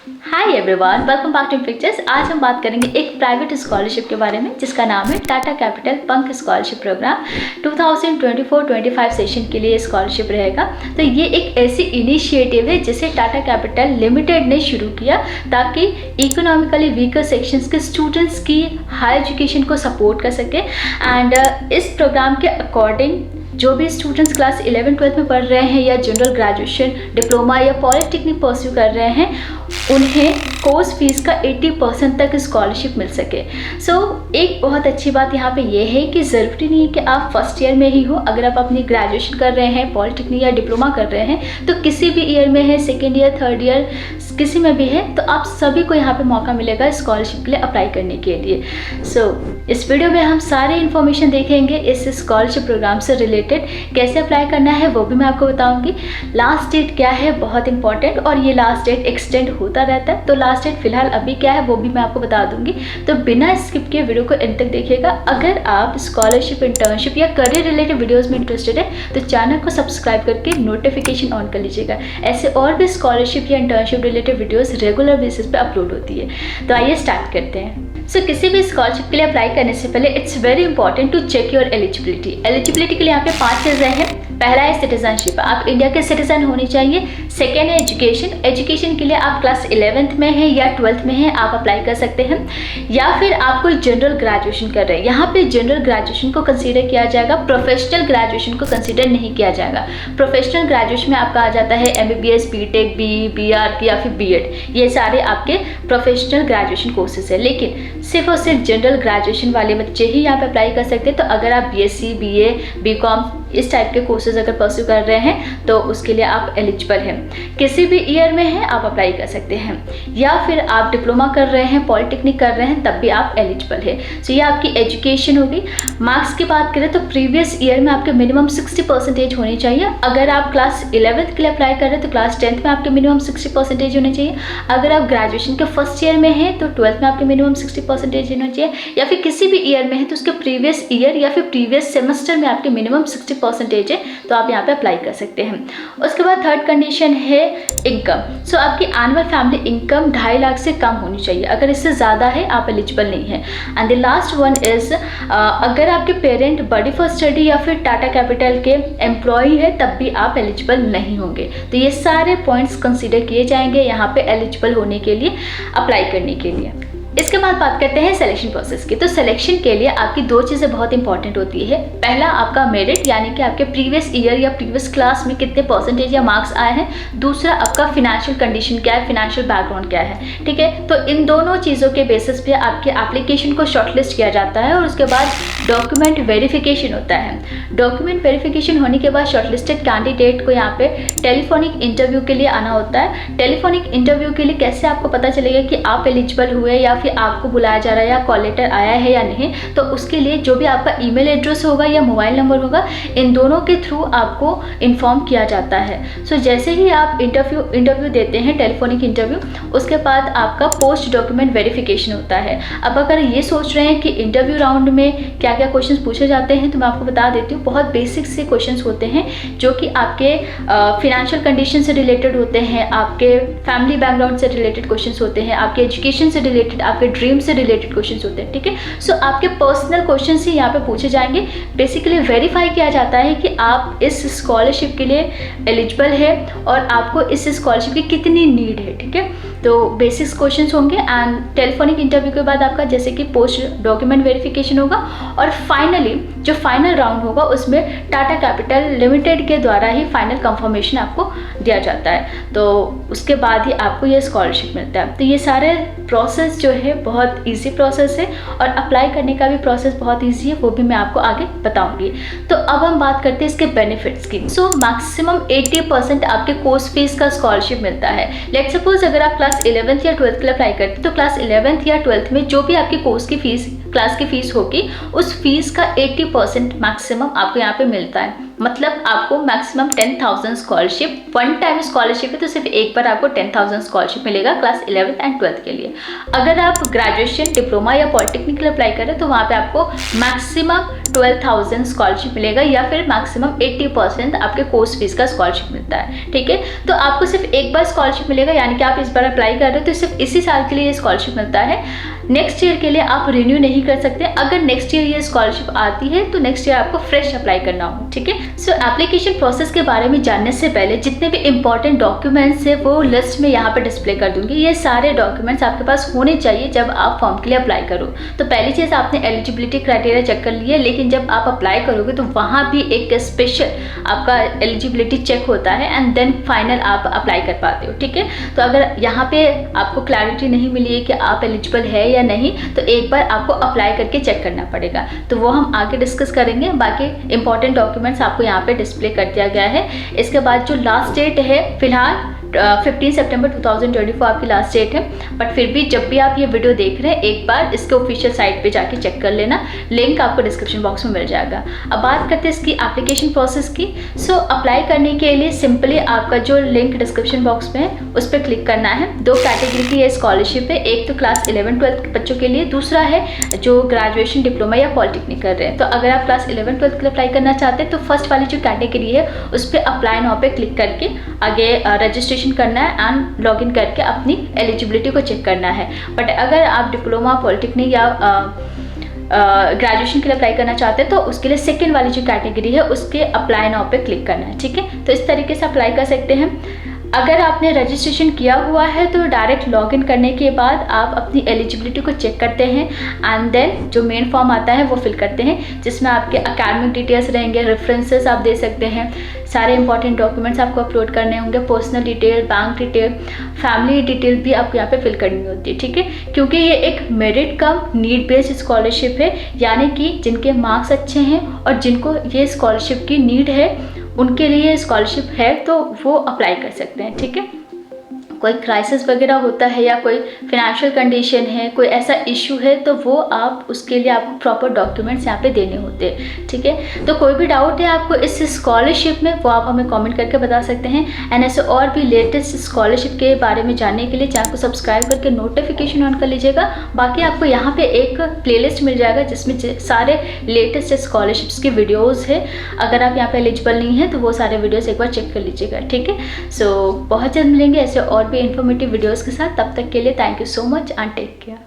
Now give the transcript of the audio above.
Hi everyone, welcome back to pictures. आज हम बात करेंगे एक प्राइवेट स्कॉलरशिप के बारे में जिसका नाम है टाटा कैपिटल पंख स्कॉलरशिप प्रोग्राम। 2024-25 सेशन के लिए स्कॉलरशिप रहेगा। तो ये एक ऐसी इनिशिएटिव है जिसे टाटा कैपिटल लिमिटेड ने शुरू किया ताकि इकोनॉमिकली वीकर सेक्शंस के स्टूडेंट्स की हायर एजुकेशन को सपोर्ट कर सके। एंड इस प्रोग्राम के अकॉर्डिंग जो भी स्टूडेंट्स क्लास 11-12 में पढ़ रहे हैं या जनरल ग्रेजुएशन, डिप्लोमा या पॉलिटेक्निक परस्यू कर रहे हैं, उन्हें कोर्स फीस का 80% तक स्कॉलरशिप मिल सके। एक बहुत अच्छी बात यहाँ पे ये है कि ज़रूरी नहीं है कि आप फर्स्ट ईयर में ही हो। अगर आप अपनी ग्रेजुएशन कर रहे हैं, पॉलिटेक्निक या डिप्लोमा कर रहे हैं, तो किसी भी ईयर में है, सेकेंड ईयर, थर्ड ईयर, किसी में भी है, तो आप सभी को यहाँ पे मौका मिलेगा स्कॉलरशिप के लिए अप्लाई करने के लिए। इस वीडियो में हम सारे इन्फॉर्मेशन देखेंगे इस स्कॉलरशिप प्रोग्राम से रिलेटेड। कैसे अप्लाई करना है वो भी मैं आपको बताऊंगी। लास्ट डेट क्या है, बहुत इंपॉर्टेंट, और ये लास्ट डेट एक्सटेंड होता रहता है। तो लास्ट डेट फिलहाल अभी क्या है वो भी मैं आपको बता दूंगी। तो बिना स्किप किए वीडियो को एंड तक देखिएगा। अगर आप स्कॉलरशिप, इंटर्नशिप या करियर रिलेटेड वीडियोज़ में इंटरेस्टेड है तो चैनल को सब्सक्राइब करके नोटिफिकेशन ऑन कर लीजिएगा। ऐसे और भी स्कॉलरशिप या internship related videos regular basis पे अपलोड होती है। तो आइए स्टार्ट करते हैं। किसी भी स्कॉलरशिप के लिए अप्लाई करने से पहले it's very important to check your eligibility. Eligibility के लिए यहाँ पे 5 चीज़ें हैं। पहला है सिटीजनशिप, आप इंडिया के सिटीजन होने चाहिए। सेकेंड है एजुकेशन। एजुकेशन के लिए आप क्लास 11th में हैं या 12th में हैं, आप अप्लाई कर सकते हैं। या फिर आप कोई जनरल ग्रेजुएशन कर रहे हैं, यहाँ पे जनरल ग्रेजुएशन को कंसीडर किया जाएगा, प्रोफेशनल ग्रेजुएशन को कंसीडर नहीं किया जाएगा। प्रोफेशनल ग्रेजुएशन में आपका आ जाता है MBBS, BTech, BE, BR या फिर B.Ed। ये सारे आपके प्रोफेशनल ग्रेजुएशन कोर्सेज है। लेकिन सिर्फ और सिर्फ जनरल ग्रेजुएशन वाले बच्चे ही यहाँ पे अप्लाई कर सकते हैं। तो अगर आप BSc, BA, BCom इस टाइप के कोर्सेज अगर परस्यू कर रहे हैं तो उसके लिए आप एलिजिबल हैं। किसी भी ईयर में हैं आप अप्लाई कर सकते हैं। या फिर आप डिप्लोमा कर रहे हैं, पॉलिटेक्निक कर रहे हैं, तब भी आप एलिजिबल है। ये आपकी एजुकेशन होगी। मार्क्स की बात करें तो प्रीवियस ईयर में आपके मिनिमम 60% होनी चाहिए। अगर आप क्लास 11th के लिए अप्लाई कर रहे हैं तो क्लास 10th में आपके मिनिमम 60% होने चाहिए। अगर आप ग्रेजुएशन के फर्स्ट ईयर में हैं तो 12th में आपके मिनिमम 60% होना चाहिए। या फिर किसी भी ईयर में है तो उसके प्रीवियस ईयर या फिर प्रीवियस सेमेस्टर में आपके मिनिमम 60% है, तो आप यहाँ पे अप्लाई कर सकते हैं। उसके बाद थर्ड कंडीशन है इनकम। आपकी एनुअल फैमिली इनकम 2.5 लाख से कम होनी चाहिए। अगर इससे ज़्यादा है आप एलिजिबल नहीं है। And the last one is अगर आपके पेरेंट बडी फॉर स्टडी या फिर टाटा कैपिटल के एम्प्लॉई है तब भी आप एलिजिबल नहीं होंगे। तो ये सारे पॉइंट्स कंसीडर किए जाएंगे यहाँ पे एलिजिबल होने के लिए, अप्लाई करने के लिए। इसके बाद बात करते हैं सिलेक्शन प्रोसेस की। तो सिलेक्शन के लिए आपकी 2 चीज़ें बहुत इंपॉर्टेंट होती है। पहला आपका मेरिट, यानी कि आपके प्रीवियस ईयर या प्रीवियस क्लास में कितने परसेंटेज या मार्क्स आए हैं। दूसरा आपका फिनेंशियल कंडीशन क्या है, फिनेंशियल बैकग्राउंड क्या है। ठीक है, तो इन दोनों चीज़ों के बेसिस पे आपके एप्लीकेशन को शॉर्टलिस्ट किया जाता है और उसके बाद डॉक्यूमेंट वेरिफिकेशन होता है। डॉक्यूमेंट वेरिफिकेशन होने के बाद शॉर्टलिस्टेड कैंडिडेट को यहाँ पे टेलीफोनिक इंटरव्यू के लिए आना होता है। टेलीफोनिक इंटरव्यू के लिए कैसे आपको पता चलेगा कि आप एलिजिबल हुए या आपको बुलाया जा रहा है या कॉल लेटर आया है या नहीं, तो उसके लिए जो भी आपका ईमेल एड्रेस होगा या मोबाइल नंबर होगा, इन दोनों के थ्रू आपको इन्फॉर्म किया जाता है। जैसे ही आप इंटरव्यू देते हैं, टेलीफोनिक इंटरव्यू, उसके बाद आपका पोस्ट डॉक्यूमेंट वेरिफिकेशन होता है। अब अगर ये सोच रहे हैं कि इंटरव्यू राउंड में क्या क्या क्वेश्चंस पूछे जाते हैं, तो मैं आपको बता देती हूँ। बहुत बेसिक से क्वेश्चंस होते हैं जो कि आपके फिनेंशियल कंडीशन से रिलेटेड होते हैं, आपके फैमिली बैकग्राउंड से रिलेटेड क्वेश्चंस होते हैं, आपके एजुकेशन से रिलेटेड, आपके ड्रीम से रिलेटेड क्वेश्चंस होते हैं। ठीक है, आपके पर्सनल क्वेश्चंस ही यहाँ पे पूछे जाएंगे। बेसिकली वेरीफाई किया जाता है कि आप इस स्कॉलरशिप के लिए एलिजिबल है और आपको इस स्कॉलरशिप की कितनी नीड है। ठीक है, तो बेसिक्स क्वेश्चंस होंगे। एंड टेलीफोनिक इंटरव्यू के बाद आपका जैसे कि पोस्ट डॉक्यूमेंट वेरिफिकेशन होगा और फाइनली जो फाइनल राउंड होगा उसमें टाटा कैपिटल लिमिटेड के द्वारा ही फाइनल कंफर्मेशन आपको दिया जाता है। तो उसके बाद ही आपको ये स्कॉलरशिप मिलता है। तो ये सारे प्रोसेस जो है बहुत इजी प्रोसेस है और अप्लाई करने का भी प्रोसेस बहुत इजी है, वो भी मैं आपको आगे बताऊंगी। तो अब हम बात करते हैं इसके बेनिफिट्स की। मैक्सिमम 80% आपके कोर्स फीस का स्कॉलरशिप मिलता है। लेट्स सपोज अगर आप क्लास 11th या 12th के लिए अप्लाई करते हैं तो क्लास 11th या 12th में जो भी आपकी कोर्स की फीस, क्लास की फीस होगी, उस फीस का 80% मैक्सिमम आपको यहाँ पे मिलता है। मतलब आपको maximum 10,000 scholarship, one time scholarship है तो सिर्फ एक बार आपको 10,000 स्कॉलरशिप मिलेगा क्लास 11th एंड 12th के लिए। अगर आप ग्रेजुएशन, डिप्लोमा या पॉलिटेक्निक के लिए अप्लाई करें तो वहाँ पे आपको मैक्सिमम 12,000 स्कॉलरशिप मिलेगा या फिर मैक्सिमम 80% आपके कोर्स फीस का स्कॉलरशिप मिलता है। ठीक है, तो आपको सिर्फ एक बार स्कॉलरशिप मिलेगा, यानी कि आप इस बार अप्लाई कर रहे हो तो सिर्फ इसी साल के लिए स्कॉलरशिप मिलता है। नेक्स्ट ईयर के लिए आप रिन्यू नहीं कर सकते। अगर नेक्स्ट ईयर ये स्कॉलरशिप आती है तो नेक्स्ट ईयर आपको फ्रेश अप्लाई करना होगा। ठीक है, सो एप्लीकेशन प्रोसेस के बारे में जानने से पहले जितने भी इंपॉर्टेंट डॉक्यूमेंट्स है वो लिस्ट में यहाँ पे डिस्प्ले कर दूंगी। ये सारे डॉक्यूमेंट्स आपके पास होने चाहिए जब आप फॉर्म के लिए अप्लाई करो। तो पहली चीज़, आपने एलिजिबिलिटी क्राइटेरिया चेक कर लिया, लेकिन जब आप अप्लाई करोगे तो वहाँ भी एक स्पेशल आपका एलिजिबिलिटी चेक होता है एंड देन फाइनल आप अप्लाई कर पाते हो। ठीक है, तो अगर यहाँ पे आपको क्लैरिटी नहीं मिली है कि आप एलिजिबल है या नहीं, तो एक बार आपको अप्लाई करके चेक करना पड़ेगा। तो वो हम आगे डिस्कस करेंगे। बाकी इंपॉर्टेंट डॉक्यूमेंट्स आपको यहाँ पे डिस्प्ले कर दिया गया है। इसके बाद जो लास्ट डेट है, फिलहाल 15 सितंबर 2024 आपकी लास्ट डेट है, बट फिर भी जब भी आप ये वीडियो देख रहे हैं एक बार इसके ऑफिशियल साइट पे जाके चेक कर लेना। लिंक आपको डिस्क्रिप्शन बॉक्स में मिल जाएगा। अब बात करते हैं इसकी एप्लीकेशन प्रोसेस की। सो अप्लाई करने के लिए सिंपली आपका जो लिंक डिस्क्रिप्शन बॉक्स में है उस पर क्लिक करना है। दो कैटेगरी की ये स्कॉलरशिप है, एक तो क्लास 11-12 के बच्चों के लिए, दूसरा है जो ग्रेजुएशन, डिप्लोमा या पॉलिटेक्निक कर रहे हैं। तो अगर आप क्लास 11-12 के लिए अप्लाई करना चाहते हैं तो फर्स्ट वाली जो कैटेगरी है उस पर अप्लाई नाउ पे क्लिक करके आगे रजिस्ट्रेशन करना है एंड लॉगिन करके अपनी एलिजिबिलिटी को चेक करना है। बट अगर आप डिप्लोमा, पॉलिटेक्निक या ग्रेजुएशन के लिए अप्लाई करना चाहते हैं तो उसके लिए सेकेंड वाली जो कैटेगरी है उसके अप्लाई नाउ पे क्लिक करना है। ठीक है, तो इस तरीके से अप्लाई कर सकते हैं। अगर आपने रजिस्ट्रेशन किया हुआ है तो डायरेक्ट लॉगिन करने के बाद आप अपनी एलिजिबिलिटी को चेक करते हैं एंड देन जो मेन फॉर्म आता है वो फिल करते हैं, जिसमें आपके अकेडमिक डिटेल्स रहेंगे, रेफरेंसेस आप दे सकते हैं, सारे इंपॉर्टेंट डॉक्यूमेंट्स आपको अपलोड करने होंगे, personal detail, bank detail, family detail भी आपको यहाँ पे फिल करनी होती है। ठीक है, क्योंकि ये एक मेरिट कम नीड बेस्ड स्कॉलरशिप है, यानी कि जिनके मार्क्स अच्छे हैं और जिनको ये स्कॉलरशिप की नीड है उनके लिए स्कॉलरशिप है तो वो अप्लाई कर सकते हैं। ठीक है, कोई क्राइसिस वगैरह होता है या कोई फिनेंशियल कंडीशन है, कोई ऐसा इशू है तो वो आप उसके लिए आपको प्रॉपर डॉक्यूमेंट्स यहाँ पे देने होते हैं। ठीक है, तो कोई भी डाउट है आपको इस स्कॉलरशिप में वो आप हमें कमेंट करके बता सकते हैं। एंड ऐसे और भी लेटेस्ट स्कॉलरशिप के बारे में जानने के लिए चैनल को सब्सक्राइब करके नोटिफिकेशन ऑन कर लीजिएगा। बाकी आपको यहाँ पे एक प्लेलिस्ट मिल जाएगा जिसमें सारे लेटेस्ट स्कॉलरशिप्स की वीडियोज़ है। अगर आप यहाँ पे एलिजिबल नहीं है तो वो सारे वीडियोज़ एक बार चेक कर लीजिएगा। ठीक है, सो बहुत जल्द मिलेंगे ऐसे और भी इंफॉर्मेटिव वीडियोस के साथ। तब तक के लिए thank you so much and take care.